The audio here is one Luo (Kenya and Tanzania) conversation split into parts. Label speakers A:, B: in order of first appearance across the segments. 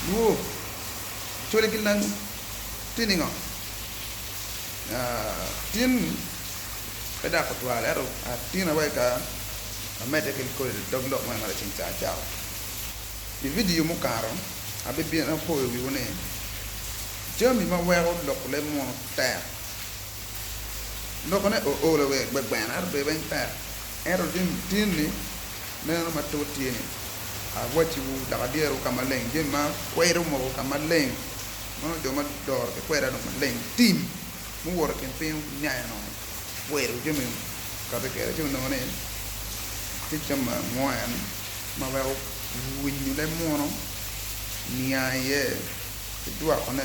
A: Wo, chole kilang tiningo. Tin pada tutwali aro tin away ka mete kel ko dog dog man mala chin cha chao. Di video mo karo abe bien na po wi woni. Jami ma weko dok Leb Munu Tek. Dok ne o le we be ban ar be ben ta. Ero tin ni ne no ma to tieni. A wati wu daga dieru kamaleng jen ma kwero mo kamaleng. Mo do ma dor ke kwera no maleng tim. Mu wor ken pe nyaa no. Kwero jemi ka be kere jemi no ne. Ti chama moan ma weko winyu Leb Munu nia ye. Dua kone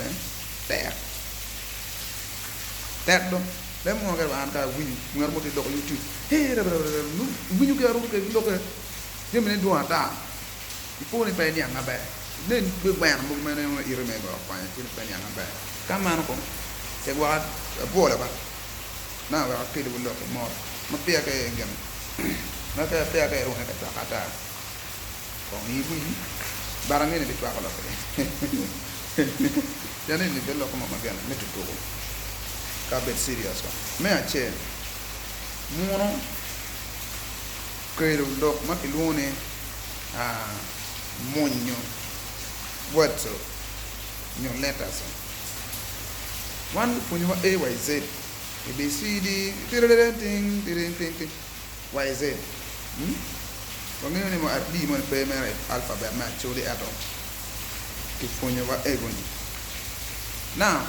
A: tek do Leb Munu ke ban ka winyu ngar mo ti dok YouTube. He ra nu winyu ke ru ke dok jemi ne dua ta. Ipo ni pe nyang abe nen be ban mo me ne ire me ba kwa ni pe nyang abe kama no ko se wa bola ba na wa ke de lo mo ma pe ke ngem na ke pe ke ro ne ka kata ko ni bu barang ni di pa ko lo ke ya ni be lo ko ma gan me to ka be serious ko me a che Munu ke lo ma ke lo ne Monyo Wetso Nyo letters one when you A Y Z A B C D ting Y Z when you mo at D mo pe mer alphabet ma choli atom ki fonyo wa egoni now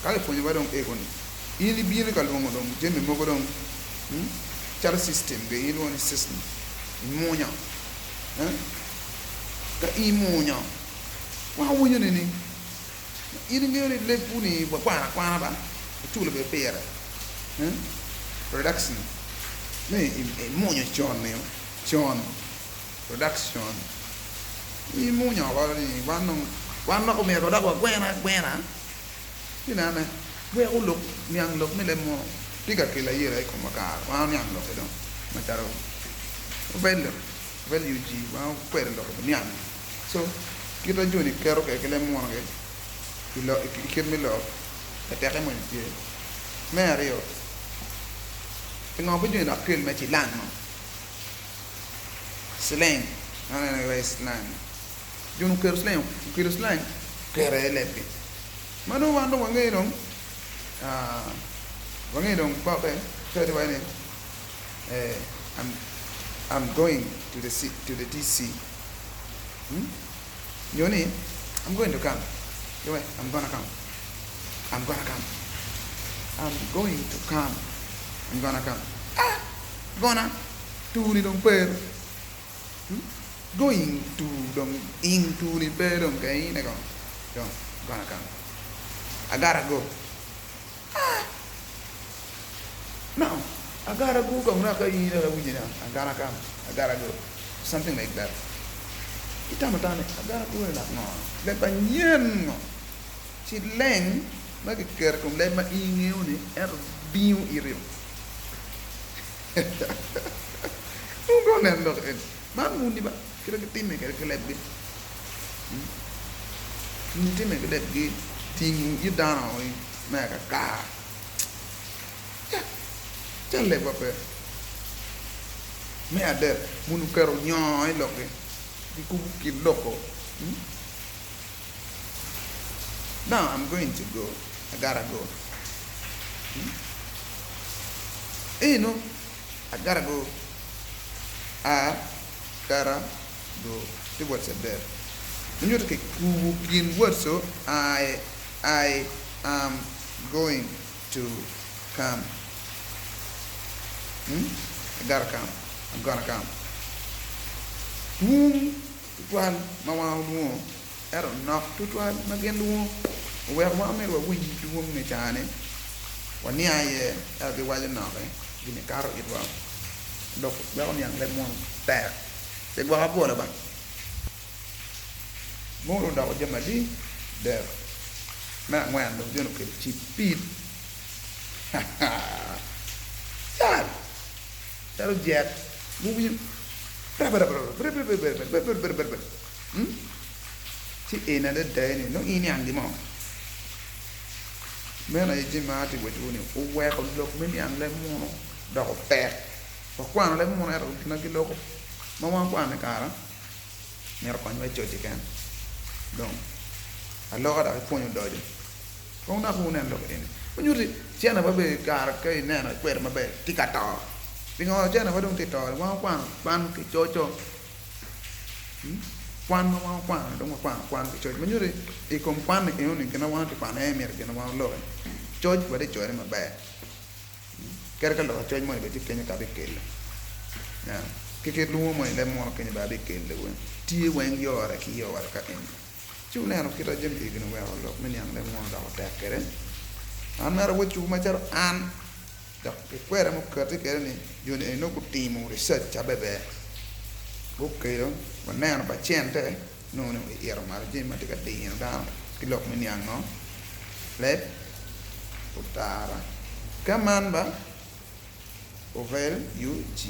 A: kale fonyo wa don egoni ili bi ni kalmo don jemi mo ko don char system be ili woni system monya ka imunya wa wonyo ni ini ngere le puni ba kwana ba tule be pera production me imunya chon production imunya ba ni wano ko me roda ko kwena ina na we ulo nyang lok me Leb Munu tiga kila yere ko makar wa nyang lok do mataro vel yuji wa kwere lok nyang. So kita joni kero ke Leb Munu ke kilo ikir mi lo tek mo ni me ario ngo bu joni akil me ti lan no slang ana na slang jonu kero slang kere lepi mano wando wangai dong pa pe tell why I'm going to the DC. Yoni, I'm going to come. I'm gonna come. I'm going to come. I'm gonna come. Gonna tu ni dong per. Going to dong into ni per dong kai ne kong. Gonna come. I gotta go. No, I gotta go. Kong na kai ne wujina. I gotta come. I gotta go. Something like that. Ita matane agara ko na no le banyen no si leng ma ke ker kom le ma ingeu ni biu irio ngo nen do en man mundi ba kira ke timme ke lebbi ni timme ke lebbi ting idana o ma ka ya le ba pe me ade munu kero nyoy loke di kubuki loko. Now I'm going to go. I gotta go. No, I gotta go. I gotta go. See what's up there. When you take kubuki word, so I am going to come. I gotta come. I'm gonna come. Tutwali mawa luo ero nok tutwali magen luo we wa me wa winji luo me chane wani aye abi waje noke gine karo itwa dok ba on yang Leb Munu Tek te gwa bo la ba mo ro da ko jamadi der na ngwan do jono ke chipit taro jet mu bi ci ena de dai no ini ang di mo me na ji ma ti we ni o we ko lok me ni ang le mo da ko pe ko kwa le mo na ro na ki lok ma wa kwa ne kara ne ro ko ni jo ji kan donc allora da ko ni dojo ko na ko ne lok ni ko nyuri ci na ba be kara kai ne na kwer ma be ti ka to bi ngo ci na ba dong ti to wa kwa ban ki cho quan ma quan dong quan ki cho ma nyuri e kom quan ne yo ni kana wa ti quan e mer kana wa lo cho ba de cho ma be ker ka lo cho mo be ti kenya ka be kel ya ke lu mo le mo kenya ba be kel le wen ti wen yo ra ki yo wa ka en chu ne no ki ra jem e gnu wa lo men yang le mo da ta kere an na ra wo chu ma char an da ke kwere mo ka ti kere ni yo ne no ku ti mo research cha be okay đó và nè nó phải chen thế nó ir mà chứ mà cái tiền nó ra cái lọc mình nhang nó lép utara kaman ba over UG